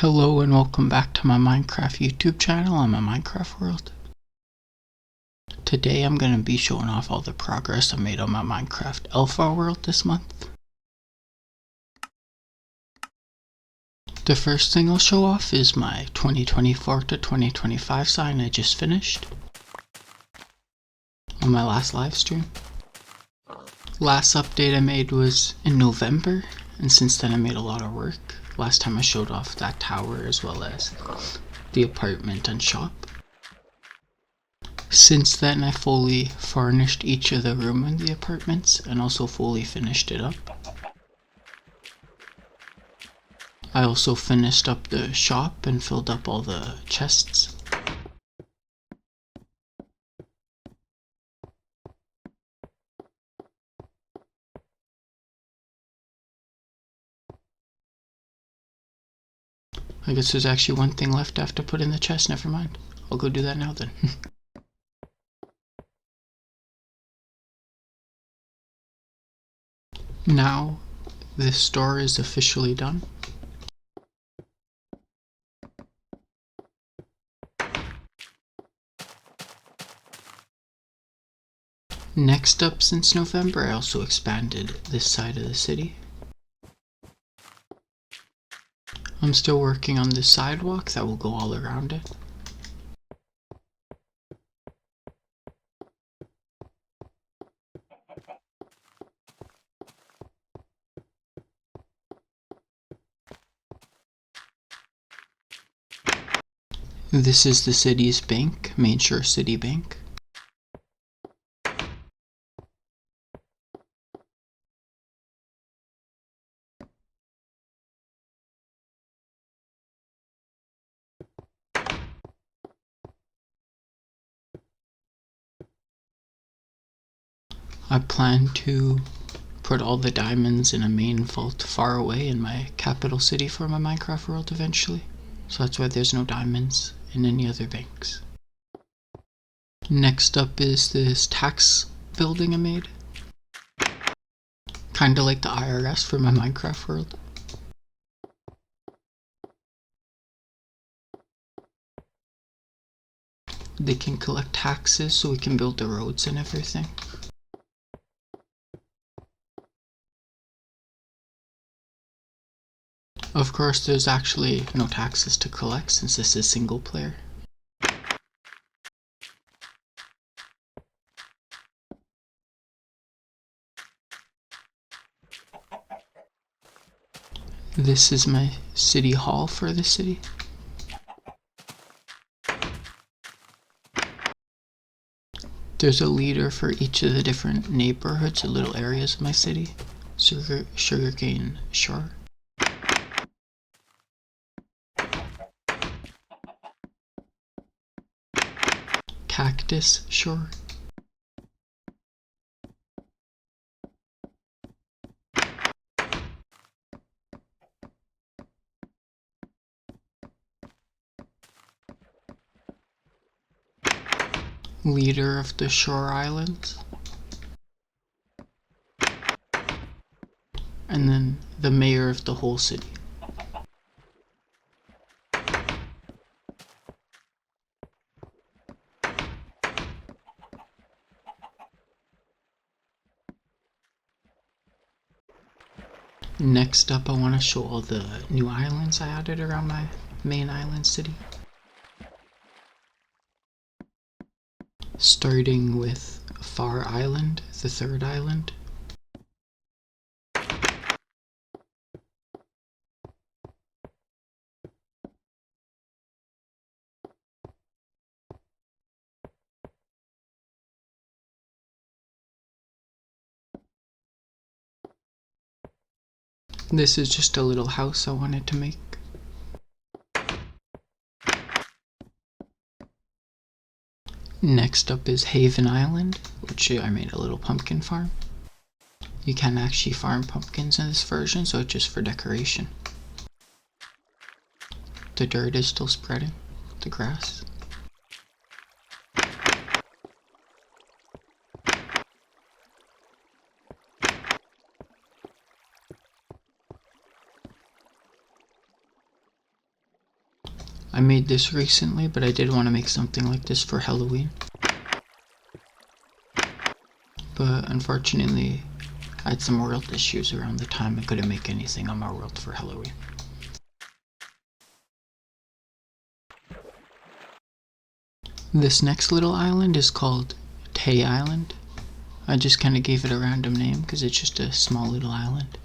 Hello and welcome back to my Minecraft YouTube channel. I'm a Minecraft World. Today I'm going to be showing off all the progress I made on my Minecraft Alpha World this month. The first thing I'll show off is my 2024 to 2025 sign I just finished on my last live stream. Last update I made was in November, and since then I made a lot of work. Last time I showed off that tower as well as the apartment and shop. Since then I fully furnished each of the room in the apartments and also fully finished it up. I also finished up the shop and filled up all the chests. I guess there's actually one thing left I have to put in the chest, never mind. I'll go do that now then. Now, this store is officially done. Next up, since November, I also expanded this side of the city. I'm still working on this sidewalk that will go all around it. This is the city's bank, Main Shore City Bank. I plan to put all the diamonds in a main vault far away in my capital city for my Minecraft world eventually. So that's why there's no diamonds in any other banks. Next up is this tax building I made. Kinda like the IRS for my Minecraft world. They can collect taxes so we can build the roads and everything. Of course, there's actually no taxes to collect since this is single player. This is my city hall for the city. There's a leader for each of the different neighborhoods or little areas of my city. Sugarcane Shore. Cactus Shore. Leader of the Shore Islands. And then the mayor of the whole city. Next up, I want to show all the new islands I added around my main island city. Starting with Far Island, the third island. This is just a little house I wanted to make. Next up is Haven Island, which I made a little pumpkin farm. You can't actually farm pumpkins in this version, so it's just for decoration. The dirt is still spreading, the grass. I made this recently, but I did want to make something like this for Halloween. But unfortunately, I had some world issues around the time I couldn't make anything on my world for Halloween. This next little island is called Tay Island. I just kind of gave it a random name because it's just a small little island.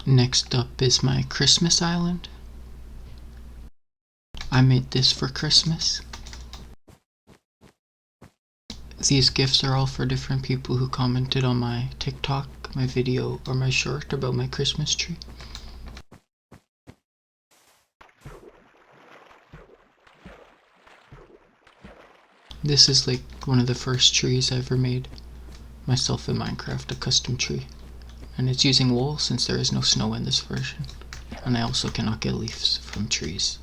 Next up is my Christmas island. I made this for Christmas. These gifts are all for different people who commented on my TikTok, my video, or my short about my Christmas tree. This is like one of the first trees I ever made myself in Minecraft, a custom tree. And it's using wool since there is no snow in this version. And I also cannot get leaves from trees.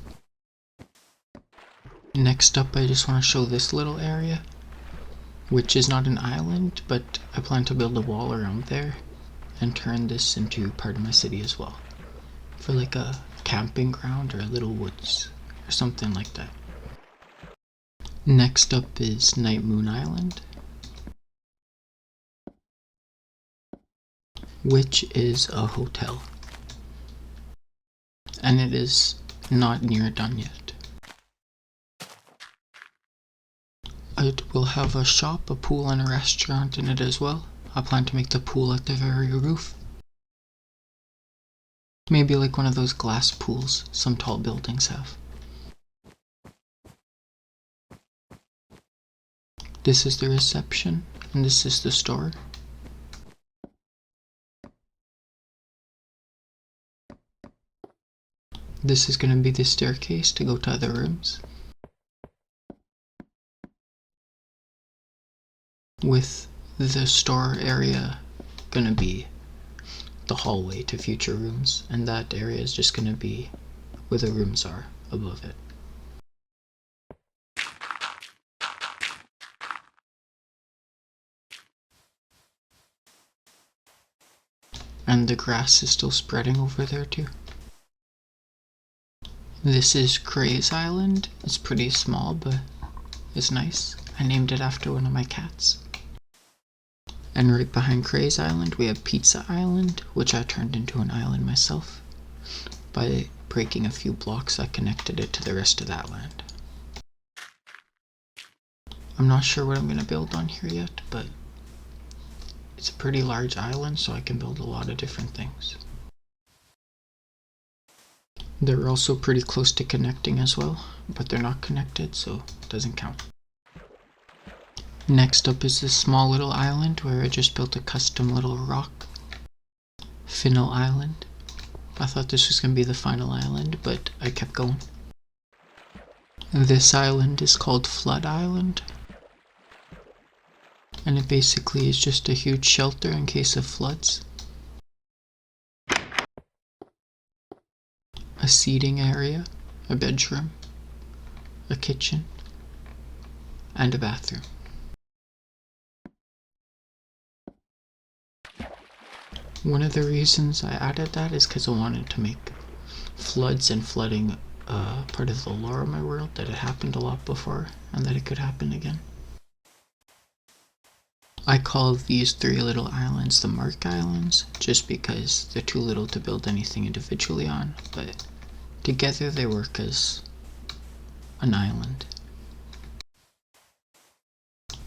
Next up, I just want to show this little area, which is not an island, but I plan to build a wall around there and turn this into part of my city as well. For like a camping ground or a little woods or something like that. Next up is Night Moon Island, which is a hotel. And it is not near done yet. It will have a shop, a pool, and a restaurant in it as well. I plan to make the pool at the very roof. Maybe like one of those glass pools some tall buildings have. This is the reception, and this is the store. This is going to be the staircase to go to other rooms. With the store area gonna be the hallway to future rooms, and that area is just gonna be where the rooms are above it. And the grass is still spreading over there too. This is Cray's Island. It's pretty small, but it's nice. I named it after one of my cats. And right behind Cray's Island, we have Pizza Island, which I turned into an island myself by breaking a few blocks that connected it to the rest of that land. I'm not sure what I'm going to build on here yet, but it's a pretty large island, so I can build a lot of different things. They're also pretty close to connecting as well, but they're not connected, so it doesn't count. Next up is this small little island where I just built a custom little rock. Finnell Island. I thought this was going to be the final island, but I kept going. This island is called Flood Island. And it basically is just a huge shelter in case of floods. A seating area, a bedroom, a kitchen, and a bathroom. One of the reasons I added that is because I wanted to make floods and flooding part of the lore of my world, that it happened a lot before and that it could happen again. I call these three little islands the Mark Islands, just because they're too little to build anything individually on, but together they work as an island.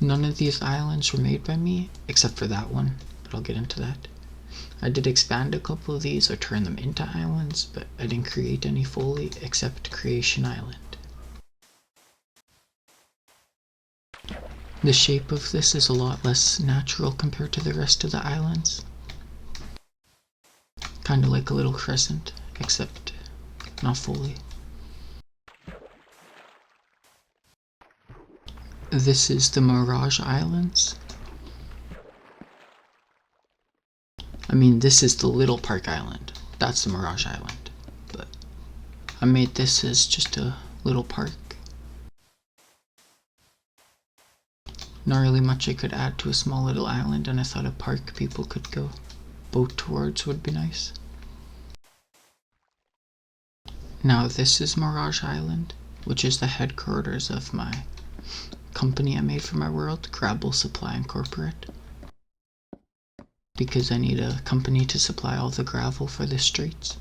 None of these islands were made by me, except for that one, but I'll get into that. I did expand a couple of these or turn them into islands, but I didn't create any fully except Creation Island. The shape of this is a lot less natural compared to the rest of the islands. Kinda like a little crescent, except not fully. This is the Mirage Islands. I mean, this is the Little Park Island. That's the Mirage Island. But I made this as just a little park. Not really much I could add to a small little island, and I thought a park people could go boat towards would be nice. Now this is Mirage Island, which is the headquarters of my company I made for my world, Gravel Supply Incorporated. Because I need a company to supply all the gravel for the streets.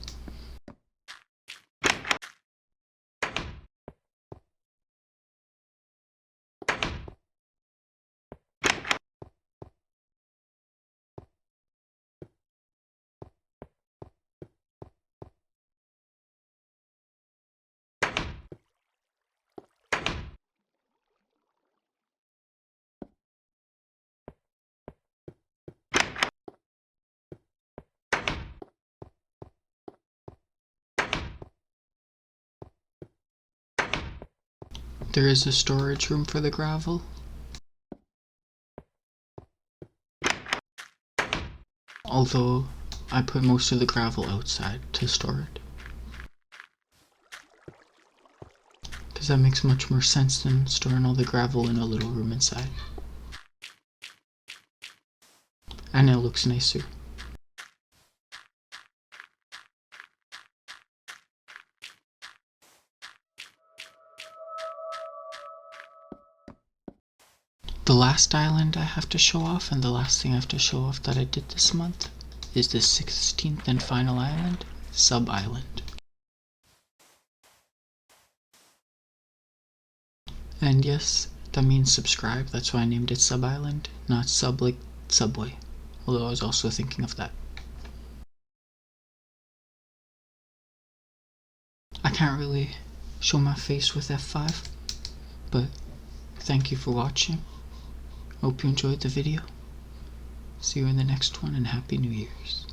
There is a storage room for the gravel. Although I put most of the gravel outside to store it. Because that makes much more sense than storing all the gravel in a little room inside. And it looks nicer. The last island I have to show off, and the last thing I have to show off that I did this month, is the 16th and final island, Sub Island. And yes, that means subscribe, that's why I named it Sub Island, not sub like Subway. Although I was also thinking of that. I can't really show my face with F5, but thank you for watching. Hope you enjoyed the video. See you in the next one, and Happy New Year's.